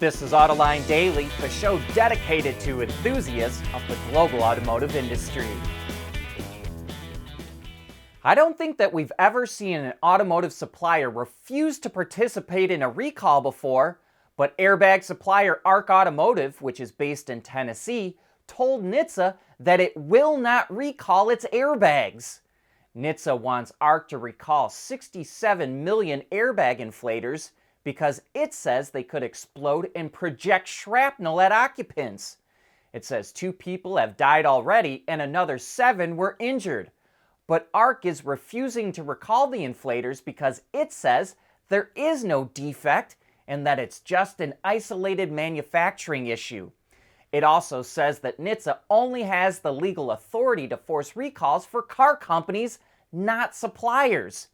This is Autoline Daily, the show dedicated to enthusiasts of the global automotive industry. I don't think that we've ever seen an automotive supplier refuse to participate in a recall before, but Airbag supplier ARC Automotive, which is based in Tennessee, told NHTSA that it will not recall its airbags. NHTSA wants ARC to recall 67 million airbag inflators because it says they could explode and project shrapnel at occupants. It says 2 people have died already and another 7 were injured. But ARC is refusing to recall the inflators because it says there is no defect and that it's just an isolated manufacturing issue. It also says that NHTSA only has the legal authority to force recalls for car companies, not suppliers.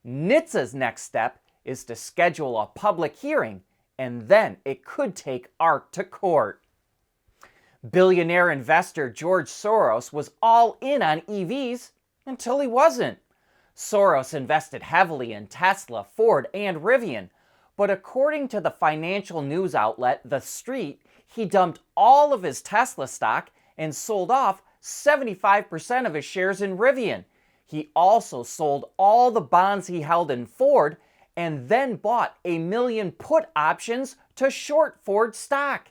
NHTSA's next step is to schedule a public hearing, and then it could take ARC to court. Billionaire investor George Soros was all in on EVs until he wasn't. Soros invested heavily in Tesla, Ford, and Rivian, but according to the financial news outlet The Street, he dumped all of his Tesla stock and sold off 75% of his shares in Rivian. He also sold all the bonds he held in Ford and then bought 1 million put options to short Ford stock.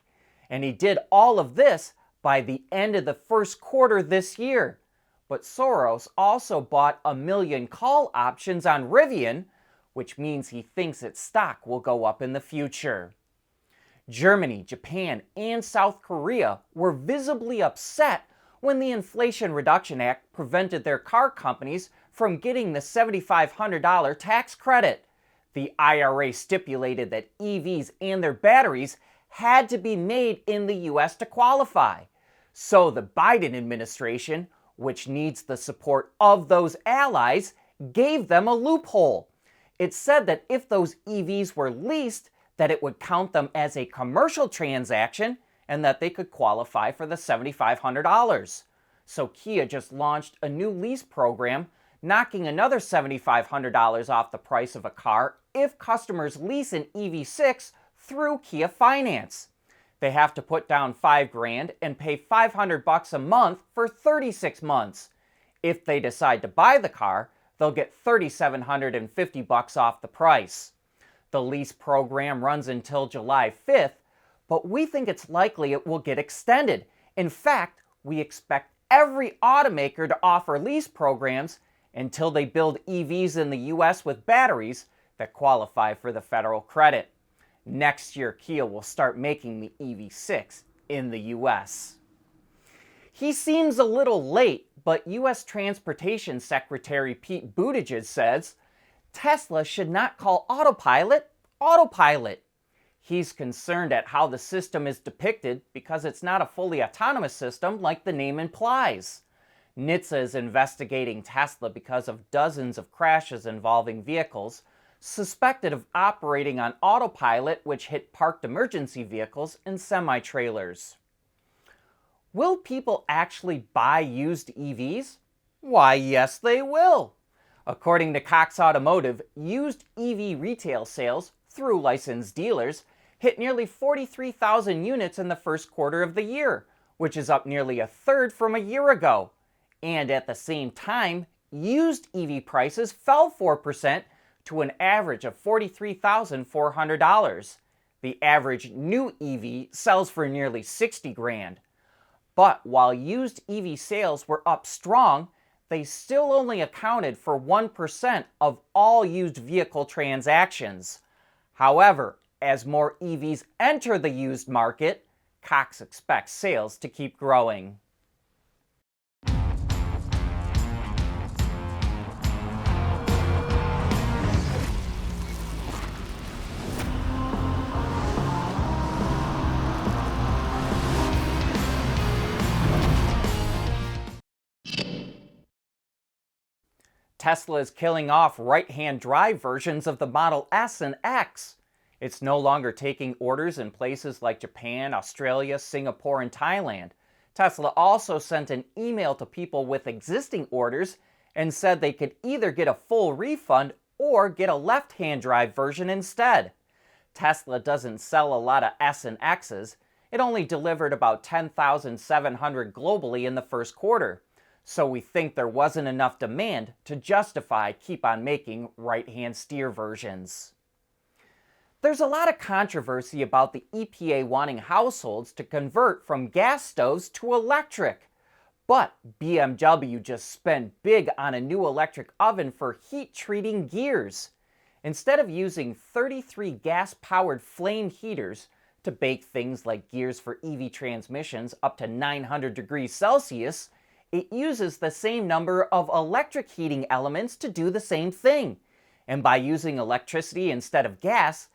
And he did all of this by the end of the first quarter this year. But Soros also bought 1 million call options on Rivian, which means he thinks its stock will go up in the future. Germany, Japan, and South Korea were visibly upset when the Inflation Reduction Act prevented their car companies from getting the $7,500 tax credit. The IRA stipulated that EVs and their batteries had to be made in the US to qualify. So the Biden administration, which needs the support of those allies, gave them a loophole. It said that if those EVs were leased, that it would count them as a commercial transaction and that they could qualify for the $7,500. So Kia just launched a new lease program, knocking another $7,500 off the price of a car if customers lease an EV6 through Kia Finance. They have to put down $5,000 and pay $500 a month for 36 months. If they decide to buy the car, they'll get $3,750 off the price. The lease program runs until July 5th, but we think it's likely it will get extended. In fact, we expect every automaker to offer lease programs until they build EVs in the US with batteries that qualify for the federal credit. Next year, Kia will start making the EV6 in the US. He seems a little late, but US Transportation Secretary Pete Buttigieg says Tesla should not call Autopilot Autopilot. He's concerned at how the system is depicted because it's not a fully autonomous system like the name implies. NHTSA is investigating Tesla because of dozens of crashes involving vehicles suspected of operating on autopilot, which hit parked emergency vehicles and semi-trailers. Will people actually buy used EVs? Why, yes, they will. According to Cox Automotive, used EV retail sales through licensed dealers hit nearly 43,000 units in the first quarter of the year, which is up nearly a third from a year ago. And at the same time, used EV prices fell 4% to an average of $43,400. The average new EV sells for nearly $60,000. But while used EV sales were up strong, they still only accounted for 1% of all used vehicle transactions. However, as more EVs enter the used market, Cox expects sales to keep growing. Tesla is killing off right-hand drive versions of the Model S and X. It's no longer taking orders in places like Japan, Australia, Singapore, and Thailand. Tesla also sent an email to people with existing orders and said they could either get a full refund or get a left-hand drive version instead. Tesla doesn't sell a lot of S and X's. It only delivered about 10,700 globally in the first quarter. So we think there wasn't enough demand to justify keep on making right-hand steer versions. There's a lot of controversy about the EPA wanting households to convert from gas stoves to electric. But BMW just spent big on a new electric oven for heat treating gears. Instead of using 33 gas-powered flame heaters to bake things like gears for EV transmissions up to 900 degrees Celsius, it uses the same number of electric heating elements to do the same thing. And by using electricity instead of gas,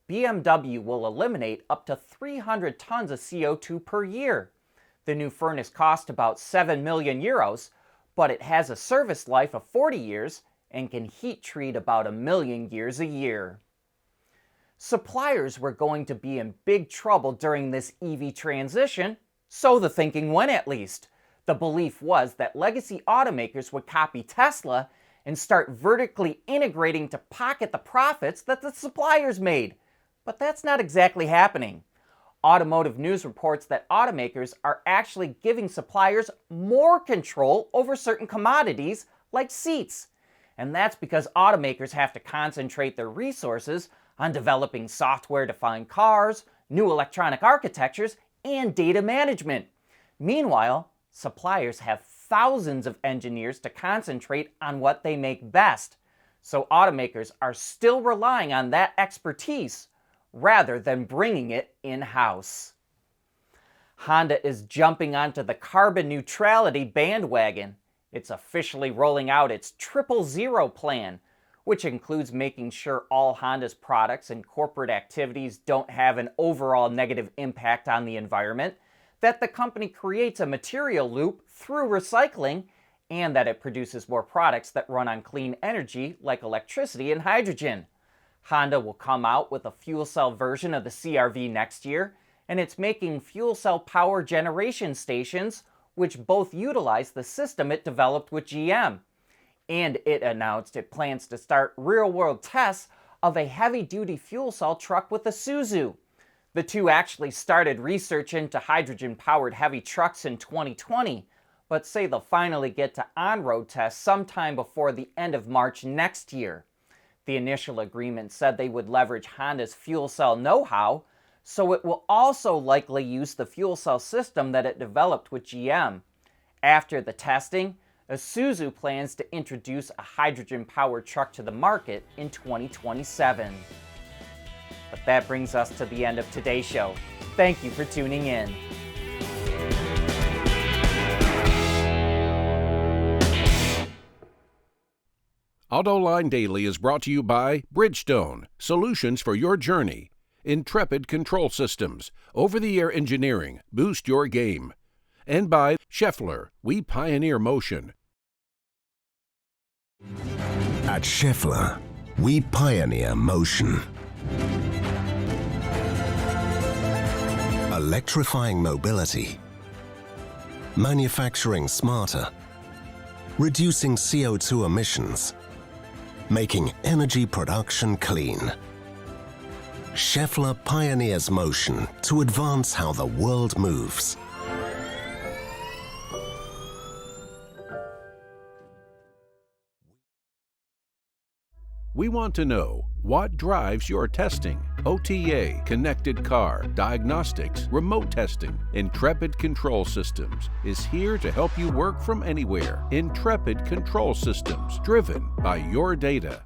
BMW will eliminate up to 300 tons of CO2 per year. The new furnace cost about 7 million euros, but it has a service life of 40 years and can heat treat about 1 million gears a year. Suppliers were going to be in big trouble during this EV transition, so the thinking went at least. The belief was that legacy automakers would copy Tesla and start vertically integrating to pocket the profits that the suppliers made. But that's not exactly happening. Automotive News reports that automakers are actually giving suppliers more control over certain commodities like seats. And that's because automakers have to concentrate their resources on developing software-defined cars, new electronic architectures, and data management. Meanwhile, suppliers have thousands of engineers to concentrate on what they make best. So automakers are still relying on that expertise rather than bringing it in-house. Honda is jumping onto the carbon neutrality bandwagon. It's officially rolling out its 000 plan, which includes making sure all Honda's products and corporate activities don't have an overall negative impact on the environment, that the company creates a material loop through recycling, and that it produces more products that run on clean energy like electricity and hydrogen. Honda will come out with a fuel cell version of the CR-V next year, and it's making fuel cell power generation stations, which both utilize the system it developed with GM. And it announced it plans to start real-world tests of a heavy-duty fuel cell truck with Isuzu. The two actually started research into hydrogen-powered heavy trucks in 2020, but say they'll finally get to on-road tests sometime before the end of March next year. The initial agreement said they would leverage Honda's fuel cell know-how, so it will also likely use the fuel cell system that it developed with GM. After the testing, Isuzu plans to introduce a hydrogen-powered truck to the market in 2027. But that brings us to the end of today's show. Thank you for tuning in. Autoline Daily is brought to you by Bridgestone, solutions for your journey. Intrepid Control Systems, over-the-air engineering, boost your game. And by Schaeffler, we pioneer motion. At Schaeffler, we pioneer motion. Electrifying mobility, manufacturing smarter, reducing CO2 emissions, making energy production clean. Schaeffler pioneers motion to advance how the world moves. We want to know what drives your testing. OTA, connected car, diagnostics, remote testing. Intrepid Control Systems is here to help you work from anywhere. Intrepid Control Systems, driven by your data.